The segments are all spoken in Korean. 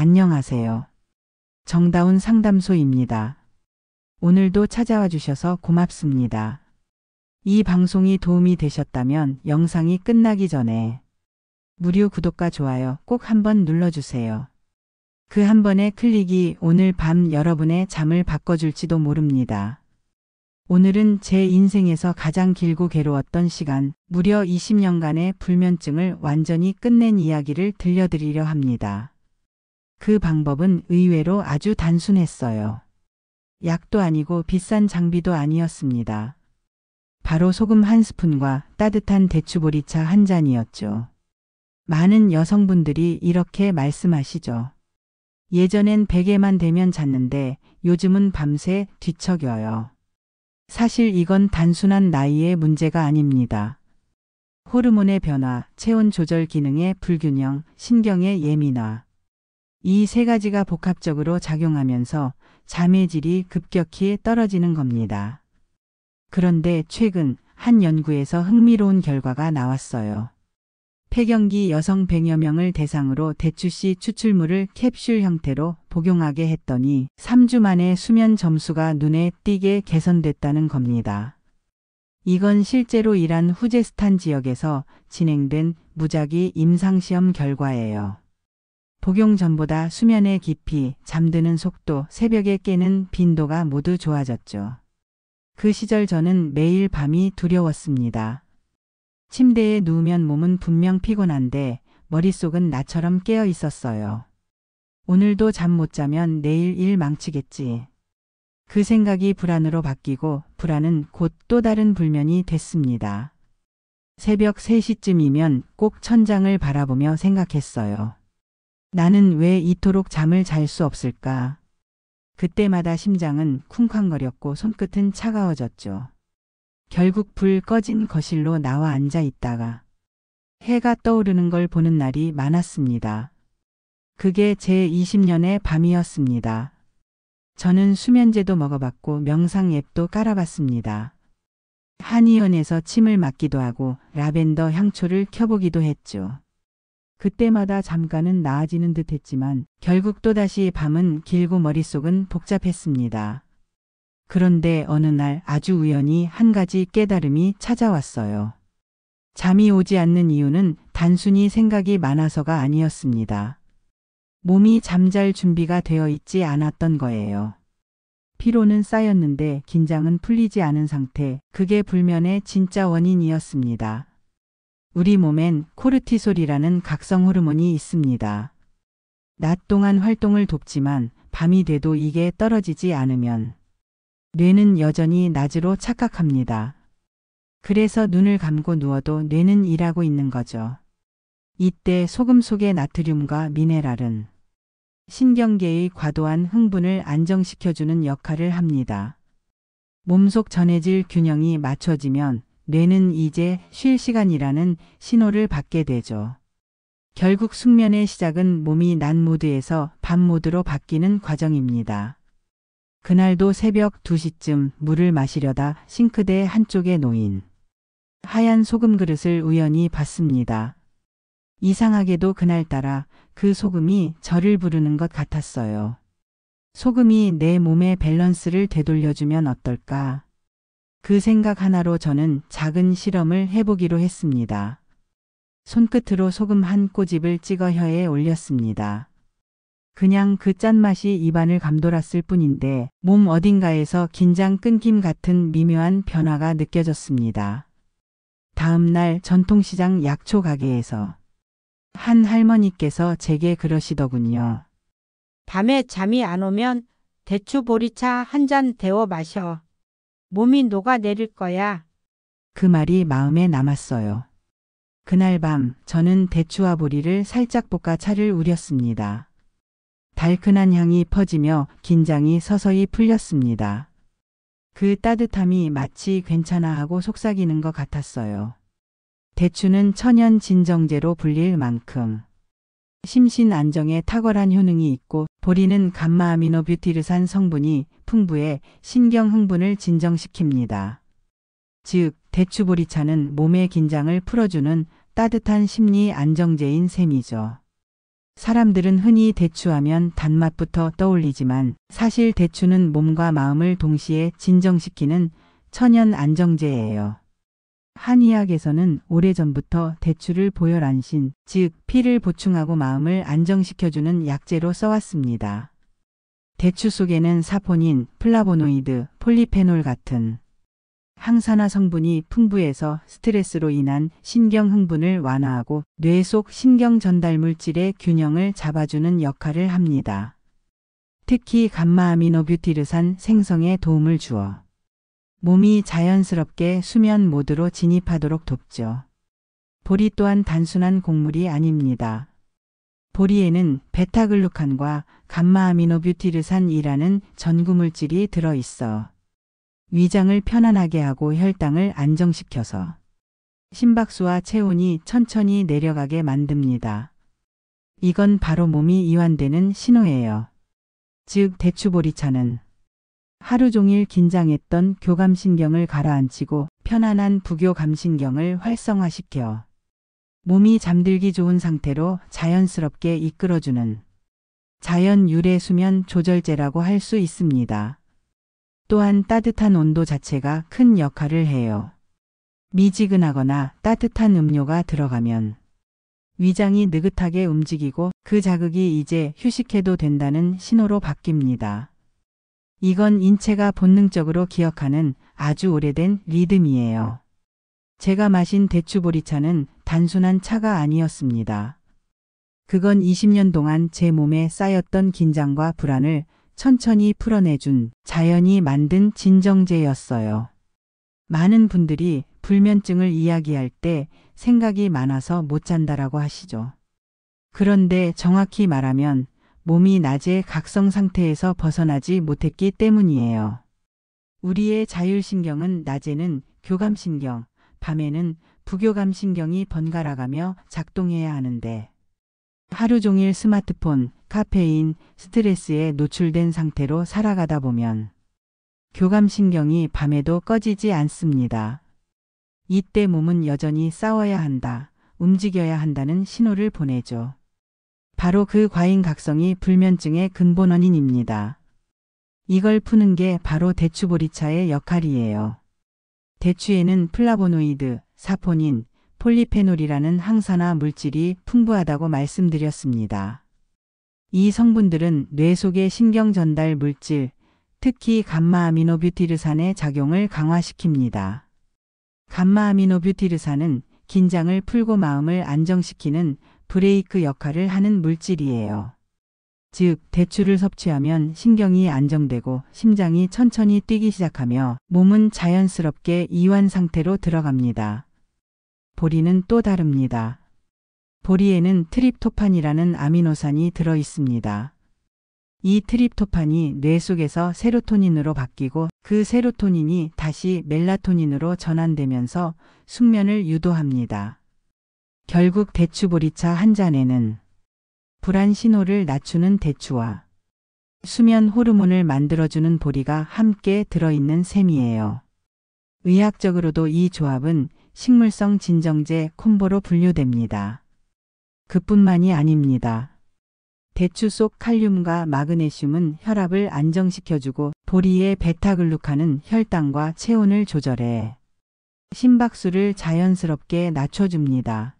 안녕하세요. 정다운 상담소입니다. 오늘도 찾아와 주셔서 고맙습니다. 이 방송이 도움이 되셨다면 영상이 끝나기 전에 무료 구독과 좋아요 꼭 한번 눌러주세요. 그 한 번의 클릭이 오늘 밤 여러분의 잠을 바꿔줄지도 모릅니다. 오늘은 제 인생에서 가장 길고 괴로웠던 시간, 무려 20년간의 불면증을 완전히 끝낸 이야기를 들려드리려 합니다. 그 방법은 의외로 아주 단순했어요. 약도 아니고 비싼 장비도 아니었습니다. 바로 소금 한 스푼과 따뜻한 대추보리차 한 잔이었죠. 많은 여성분들이 이렇게 말씀하시죠. 예전엔 베개만 되면 잤는데 요즘은 밤새 뒤척여요. 사실 이건 단순한 나이의 문제가 아닙니다. 호르몬의 변화, 체온 조절 기능의 불균형, 신경의 예민화. 이 세 가지가 복합적으로 작용하면서 잠의 질이 급격히 떨어지는 겁니다. 그런데 최근 한 연구에서 흥미로운 결과가 나왔어요. 폐경기 여성 100여 명을 대상으로 대추씨 추출물을 캡슐 형태로 복용하게 했더니 3주 만에 수면 점수가 눈에 띄게 개선됐다는 겁니다. 이건 실제로 이란 후제스탄 지역에서 진행된 무작위 임상시험 결과예요. 복용 전보다 수면의 깊이, 잠드는 속도, 새벽에 깨는 빈도가 모두 좋아졌죠. 그 시절 저는 매일 밤이 두려웠습니다. 침대에 누우면 몸은 분명 피곤한데 머릿속은 나처럼 깨어 있었어요. 오늘도 잠 못 자면 내일 일 망치겠지. 그 생각이 불안으로 바뀌고 불안은 곧 또 다른 불면이 됐습니다. 새벽 3시쯤이면 꼭 천장을 바라보며 생각했어요. 나는 왜 이토록 잠을 잘 수 없을까? 그때마다 심장은 쿵쾅거렸고 손끝은 차가워졌죠. 결국 불 꺼진 거실로 나와 앉아 있다가 해가 떠오르는 걸 보는 날이 많았습니다. 그게 제 20년의 밤이었습니다. 저는 수면제도 먹어봤고 명상 앱도 깔아봤습니다. 한의원에서 침을 맞기도 하고 라벤더 향초를 켜보기도 했죠. 그때마다 잠깐은 나아지는 듯 했지만 결국 또다시 밤은 길고 머릿속은 복잡했습니다. 그런데 어느 날 아주 우연히 한 가지 깨달음이 찾아왔어요. 잠이 오지 않는 이유는 단순히 생각이 많아서가 아니었습니다. 몸이 잠잘 준비가 되어 있지 않았던 거예요. 피로는 쌓였는데 긴장은 풀리지 않은 상태, 그게 불면의 진짜 원인이었습니다. 우리 몸엔 코르티솔이라는 각성 호르몬이 있습니다. 낮 동안 활동을 돕지만 밤이 돼도 이게 떨어지지 않으면 뇌는 여전히 낮으로 착각합니다. 그래서 눈을 감고 누워도 뇌는 일하고 있는 거죠. 이때 소금 속의 나트륨과 미네랄은 신경계의 과도한 흥분을 안정시켜주는 역할을 합니다. 몸속 전해질 균형이 맞춰지면 뇌는 이제 쉴 시간이라는 신호를 받게 되죠. 결국 숙면의 시작은 몸이 낮 모드에서 밤 모드로 바뀌는 과정입니다. 그날도 새벽 2시쯤 물을 마시려다 싱크대 한쪽에 놓인 하얀 소금 그릇을 우연히 봤습니다. 이상하게도 그날따라 그 소금이 저를 부르는 것 같았어요. 소금이 내 몸의 밸런스를 되돌려주면 어떨까? 그 생각 하나로 저는 작은 실험을 해보기로 했습니다. 손끝으로 소금 한 꼬집을 찍어 혀에 올렸습니다. 그냥 그 짠맛이 입안을 감돌았을 뿐인데 몸 어딘가에서 긴장 끊김 같은 미묘한 변화가 느껴졌습니다. 다음 날 전통시장 약초 가게에서 한 할머니께서 제게 그러시더군요. 밤에 잠이 안 오면 대추 보리차 한 잔 데워 마셔. 몸이 녹아내릴 거야. 그 말이 마음에 남았어요. 그날 밤 저는 대추와 보리를 살짝 볶아 차를 우렸습니다. 달큰한 향이 퍼지며 긴장이 서서히 풀렸습니다. 그 따뜻함이 마치 괜찮아 하고 속삭이는 것 같았어요. 대추는 천연 진정제로 불릴 만큼 심신 안정에 탁월한 효능이 있고 보리는 감마아미노뷰티르산 성분이 풍부해 신경 흥분을 진정시킵니다. 즉, 대추보리차는 몸의 긴장을 풀어주는 따뜻한 심리 안정제인 셈이죠. 사람들은 흔히 대추하면 단맛부터 떠올리지만 사실 대추는 몸과 마음을 동시에 진정시키는 천연 안정제예요. 한의학에서는 오래전부터 대추를 보혈안신, 즉 피를 보충하고 마음을 안정시켜주는 약재로 써왔습니다. 대추 속에는 사포닌, 플라보노이드, 폴리페놀 같은 항산화 성분이 풍부해서 스트레스로 인한 신경 흥분을 완화하고 뇌 속 신경 전달 물질의 균형을 잡아주는 역할을 합니다. 특히 감마아미노뷰티르산 생성에 도움을 주어 몸이 자연스럽게 수면 모드로 진입하도록 돕죠. 보리 또한 단순한 곡물이 아닙니다. 보리에는 베타글루칸과 감마아미노뷰티르산이라는 전구물질이 들어있어 위장을 편안하게 하고 혈당을 안정시켜서 심박수와 체온이 천천히 내려가게 만듭니다. 이건 바로 몸이 이완되는 신호예요. 즉 대추보리차는 하루 종일 긴장했던 교감신경을 가라앉히고 편안한 부교감신경을 활성화시켜 몸이 잠들기 좋은 상태로 자연스럽게 이끌어주는 자연 유래 수면 조절제라고 할 수 있습니다. 또한 따뜻한 온도 자체가 큰 역할을 해요. 미지근하거나 따뜻한 음료가 들어가면 위장이 느긋하게 움직이고 그 자극이 이제 휴식해도 된다는 신호로 바뀝니다. 이건 인체가 본능적으로 기억하는 아주 오래된 리듬이에요. 제가 마신 대추보리차는 단순한 차가 아니었습니다. 그건 20년 동안 제 몸에 쌓였던 긴장과 불안을 천천히 풀어내준 자연이 만든 진정제였어요. 많은 분들이 불면증을 이야기할 때 생각이 많아서 못 잔다라고 하시죠. 그런데 정확히 말하면 몸이 낮에 각성 상태에서 벗어나지 못했기 때문이에요. 우리의 자율신경은 낮에는 교감신경, 밤에는 부교감신경이 번갈아가며 작동해야 하는데 하루 종일 스마트폰, 카페인, 스트레스에 노출된 상태로 살아가다 보면 교감신경이 밤에도 꺼지지 않습니다. 이때 몸은 여전히 싸워야 한다, 움직여야 한다는 신호를 보내죠. 바로 그 과잉각성이 불면증의 근본 원인입니다. 이걸 푸는 게 바로 대추보리차의 역할이에요. 대추에는 플라보노이드, 사포닌, 폴리페놀이라는 항산화 물질이 풍부하다고 말씀드렸습니다. 이 성분들은 뇌 속의 신경 전달 물질, 특히 감마아미노뷰티르산의 작용을 강화시킵니다. 감마아미노뷰티르산은 긴장을 풀고 마음을 안정시키는 브레이크 역할을 하는 물질이에요. 즉, 대추를 섭취하면 신경이 안정되고 심장이 천천히 뛰기 시작하며 몸은 자연스럽게 이완 상태로 들어갑니다. 보리는 또 다릅니다. 보리에는 트립토판이라는 아미노산이 들어 있습니다. 이 트립토판이 뇌 속에서 세로토닌으로 바뀌고 그 세로토닌이 다시 멜라토닌으로 전환되면서 숙면을 유도합니다. 결국 대추보리차 한 잔에는 불안 신호를 낮추는 대추와 수면 호르몬을 만들어주는 보리가 함께 들어있는 셈이에요. 의학적으로도 이 조합은 식물성 진정제 콤보로 분류됩니다. 그뿐만이 아닙니다. 대추 속 칼륨과 마그네슘은 혈압을 안정시켜주고 보리의 베타글루칸은 혈당과 체온을 조절해 심박수를 자연스럽게 낮춰줍니다.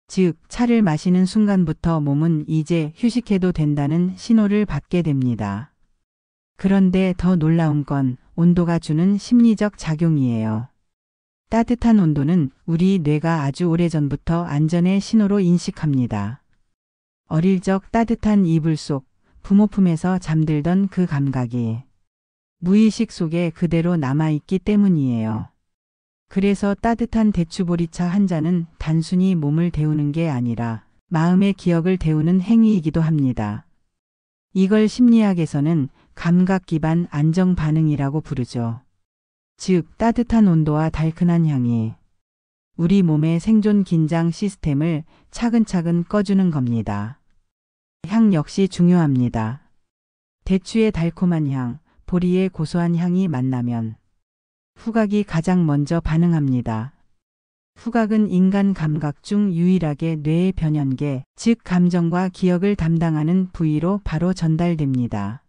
즉, 차를 마시는 순간부터 몸은 이제 휴식해도 된다는 신호를 받게 됩니다. 그런데 더 놀라운 건 온도가 주는 심리적 작용이에요. 따뜻한 온도는 우리 뇌가 아주 오래전부터 안전의 신호로 인식합니다. 어릴 적 따뜻한 이불 속 부모 품에서 잠들던 그 감각이 무의식 속에 그대로 남아있기 때문이에요. 그래서 따뜻한 대추보리차 한 잔은 단순히 몸을 데우는 게 아니라 마음의 기억을 데우는 행위이기도 합니다. 이걸 심리학에서는 감각 기반 안정 반응이라고 부르죠. 즉, 따뜻한 온도와 달큰한 향이 우리 몸의 생존 긴장 시스템을 차근차근 꺼주는 겁니다. 향 역시 중요합니다. 대추의 달콤한 향, 보리의 고소한 향이 만나면 후각이 가장 먼저 반응합니다. 후각은 인간 감각 중 유일하게 뇌의 변연계, 즉 감정과 기억을 담당하는 부위로 바로 전달됩니다.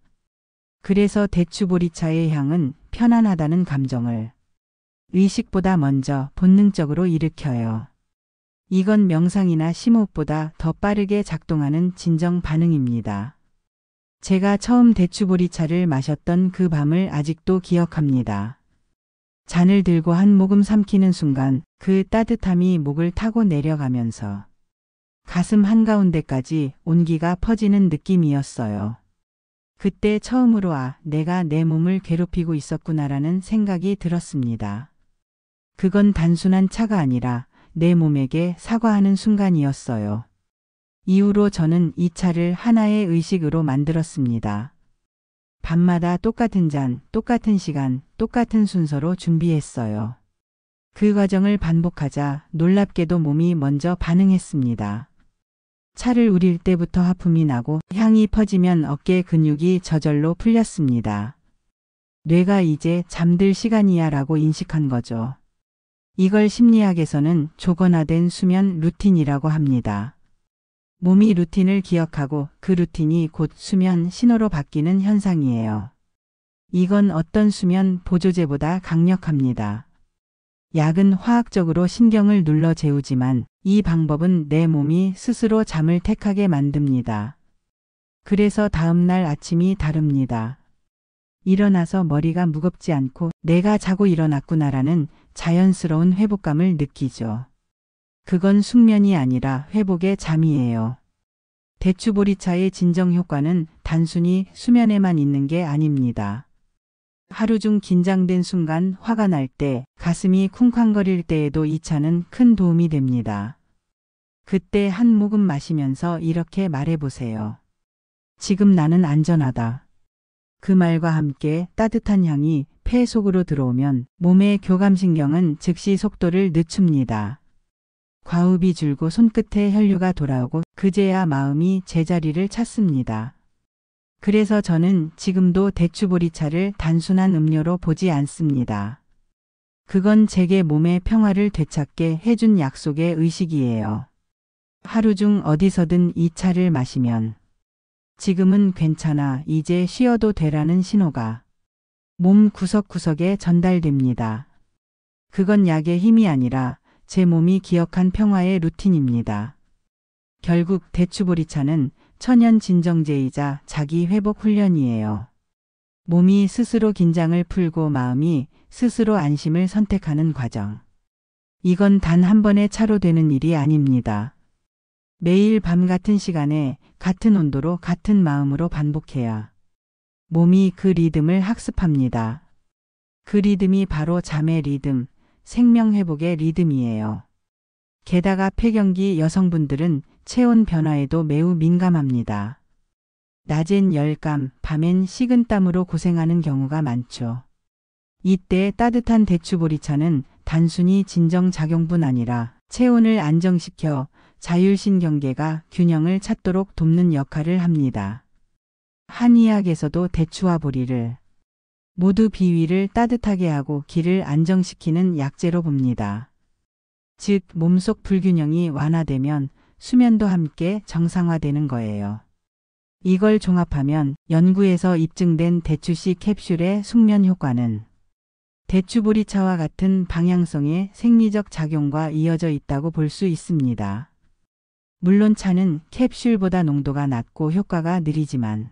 그래서 대추보리차의 향은 편안하다는 감정을 의식보다 먼저 본능적으로 일으켜요. 이건 명상이나 심호흡보다 더 빠르게 작동하는 진정 반응입니다. 제가 처음 대추보리차를 마셨던 그 밤을 아직도 기억합니다. 잔을 들고 한 모금 삼키는 순간 그 따뜻함이 목을 타고 내려가면서 가슴 한가운데까지 온기가 퍼지는 느낌이었어요. 그때 처음으로 내가 내 몸을 괴롭히고 있었구나라는 생각이 들었습니다. 그건 단순한 차가 아니라 내 몸에게 사과하는 순간이었어요. 이후로 저는 이 차를 하나의 의식으로 만들었습니다. 밤마다 똑같은 잔, 똑같은 시간, 똑같은 순서로 준비했어요. 그 과정을 반복하자 놀랍게도 몸이 먼저 반응했습니다. 차를 우릴 때부터 하품이 나고 향이 퍼지면 어깨 근육이 저절로 풀렸습니다. 뇌가 이제 잠들 시간이야 라고 인식한 거죠. 이걸 심리학에서는 조건화된 수면 루틴이라고 합니다. 몸이 루틴을 기억하고 그 루틴이 곧 수면 신호로 바뀌는 현상이에요. 이건 어떤 수면 보조제보다 강력합니다. 약은 화학적으로 신경을 눌러 재우지만 이 방법은 내 몸이 스스로 잠을 택하게 만듭니다. 그래서 다음날 아침이 다릅니다. 일어나서 머리가 무겁지 않고 내가 자고 일어났구나라는 자연스러운 회복감을 느끼죠. 그건 숙면이 아니라 회복의 잠이에요. 대추보리차의 진정 효과는 단순히 수면에만 있는 게 아닙니다. 하루 중 긴장된 순간, 화가 날 때, 가슴이 쿵쾅거릴 때에도 이 차는 큰 도움이 됩니다. 그때 한 모금 마시면서 이렇게 말해보세요. 지금 나는 안전하다. 그 말과 함께 따뜻한 향이 폐 속으로 들어오면 몸의 교감신경은 즉시 속도를 늦춥니다. 과흡이 줄고 손끝에 혈류가 돌아오고 그제야 마음이 제자리를 찾습니다. 그래서 저는 지금도 대추보리차를 단순한 음료로 보지 않습니다. 그건 제게 몸의 평화를 되찾게 해준 약속의 의식이에요. 하루 중 어디서든 이 차를 마시면 지금은 괜찮아, 이제 쉬어도 되라는 신호가 몸 구석구석에 전달됩니다. 그건 약의 힘이 아니라 제 몸이 기억한 평화의 루틴입니다. 결국 대추보리차는 천연 진정제이자 자기 회복 훈련이에요. 몸이 스스로 긴장을 풀고 마음이 스스로 안심을 선택하는 과정. 이건 단 한 번의 차로 되는 일이 아닙니다. 매일 밤 같은 시간에 같은 온도로 같은 마음으로 반복해야 몸이 그 리듬을 학습합니다. 그 리듬이 바로 잠의 리듬, 생명 회복의 리듬이에요. 게다가 폐경기 여성분들은 체온 변화에도 매우 민감합니다. 낮엔 열감, 밤엔 식은땀으로 고생하는 경우가 많죠. 이때 따뜻한 대추보리차는 단순히 진정작용뿐 아니라 체온을 안정시켜 자율신경계가 균형을 찾도록 돕는 역할을 합니다. 한의학에서도 대추와 보리를 모두 비위를 따뜻하게 하고 기를 안정시키는 약재로 봅니다. 즉, 몸속 불균형이 완화되면 수면도 함께 정상화되는 거예요. 이걸 종합하면 연구에서 입증된 대추씨 캡슐의 숙면 효과는 대추보리차와 같은 방향성의 생리적 작용과 이어져 있다고 볼 수 있습니다. 물론 차는 캡슐보다 농도가 낮고 효과가 느리지만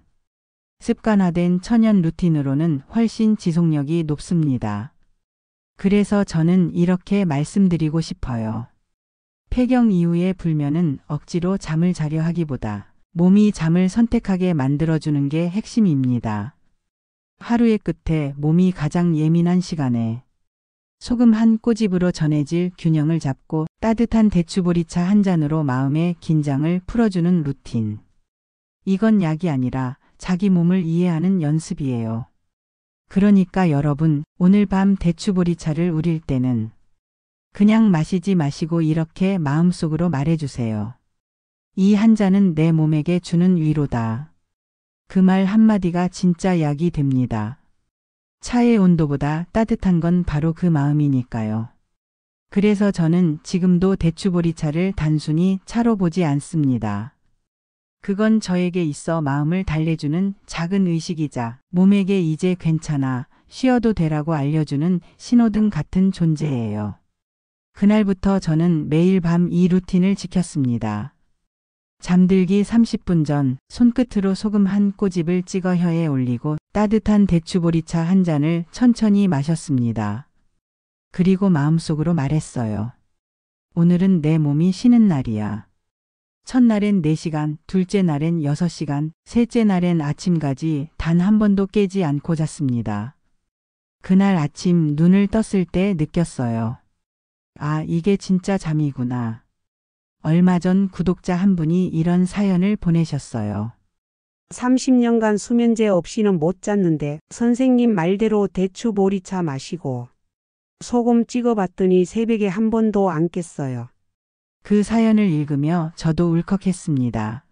습관화된 천연 루틴으로는 훨씬 지속력이 높습니다. 그래서 저는 이렇게 말씀드리고 싶어요. 폐경 이후의 불면은 억지로 잠을 자려 하기보다 몸이 잠을 선택하게 만들어주는 게 핵심입니다. 하루의 끝에 몸이 가장 예민한 시간에 소금 한 꼬집으로 전해질 균형을 잡고 따뜻한 대추보리차 한 잔으로 마음의 긴장을 풀어주는 루틴. 이건 약이 아니라 자기 몸을 이해하는 연습이에요. 그러니까 여러분, 오늘 밤 대추보리차를 우릴 때는 그냥 마시지 마시고 이렇게 마음속으로 말해주세요. 이 한 잔은 내 몸에게 주는 위로다. 그 말 한마디가 진짜 약이 됩니다. 차의 온도보다 따뜻한 건 바로 그 마음이니까요. 그래서 저는 지금도 대추보리차를 단순히 차로 보지 않습니다. 그건 저에게 있어 마음을 달래주는 작은 의식이자 몸에게 이제 괜찮아, 쉬어도 되라고 알려주는 신호등 같은 존재예요. 그날부터 저는 매일 밤 이 루틴을 지켰습니다. 잠들기 30분 전 손끝으로 소금 한 꼬집을 찍어 혀에 올리고 따뜻한 대추보리차 한 잔을 천천히 마셨습니다. 그리고 마음속으로 말했어요. 오늘은 내 몸이 쉬는 날이야. 첫날엔 4시간, 둘째 날엔 6시간, 셋째 날엔 아침까지 단 한 번도 깨지 않고 잤습니다. 그날 아침 눈을 떴을 때 느꼈어요. 아, 이게 진짜 잠이구나. 얼마 전 구독자 한 분이 이런 사연을 보내셨어요. 30년간 수면제 없이는 못 잤는데 선생님 말대로 대추보리차 마시고 소금 찍어봤더니 새벽에 한 번도 안 깼어요. 그 사연을 읽으며 저도 울컥했습니다.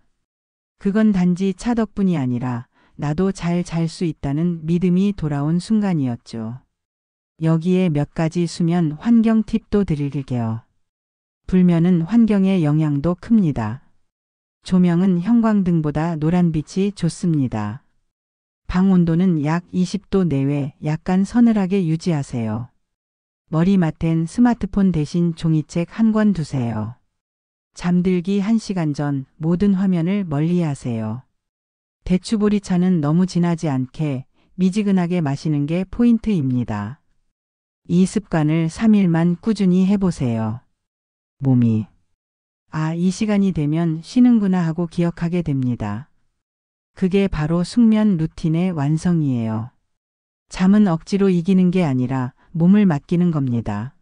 그건 단지 차 덕분이 아니라 나도 잘 잘 수 있다는 믿음이 돌아온 순간이었죠. 여기에 몇 가지 수면 환경 팁도 드릴게요. 불면은 환경의 영향도 큽니다. 조명은 형광등보다 노란빛이 좋습니다. 방 온도는 약 20도 내외 약간 서늘하게 유지하세요. 머리맡엔 스마트폰 대신 종이책 한 권 두세요. 잠들기 1시간 전 모든 화면을 멀리하세요. 대추보리차는 너무 진하지 않게 미지근하게 마시는 게 포인트입니다. 이 습관을 3일만 꾸준히 해보세요. 몸이 이 시간이 되면 쉬는구나 하고 기억하게 됩니다. 그게 바로 숙면 루틴의 완성이에요. 잠은 억지로 이기는 게 아니라 몸을 맡기는 겁니다.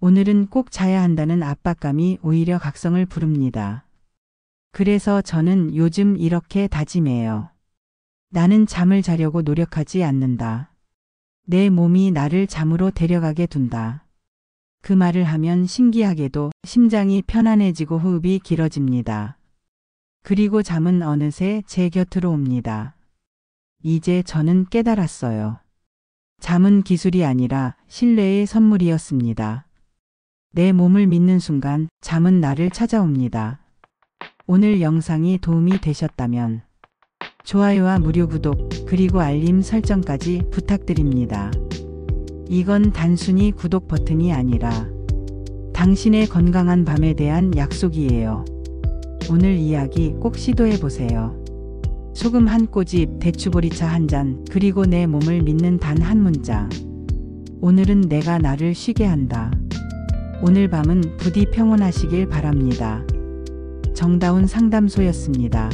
오늘은 꼭 자야 한다는 압박감이 오히려 각성을 부릅니다. 그래서 저는 요즘 이렇게 다짐해요. 나는 잠을 자려고 노력하지 않는다. 내 몸이 나를 잠으로 데려가게 둔다. 그 말을 하면 신기하게도 심장이 편안해지고 호흡이 길어집니다. 그리고 잠은 어느새 제 곁으로 옵니다. 이제 저는 깨달았어요. 잠은 기술이 아니라 신뢰의 선물이었습니다. 내 몸을 믿는 순간 잠은 나를 찾아옵니다. 오늘 영상이 도움이 되셨다면 좋아요와 무료 구독 그리고 알림 설정까지 부탁드립니다. 이건 단순히 구독 버튼이 아니라 당신의 건강한 밤에 대한 약속이에요. 오늘 이야기 꼭 시도해보세요. 소금 한 꼬집, 대추보리차 한 잔, 그리고 내 몸을 믿는 단 한 문자. 오늘은 내가 나를 쉬게 한다. 오늘 밤은 부디 평온하시길 바랍니다. 정다운 상담소였습니다.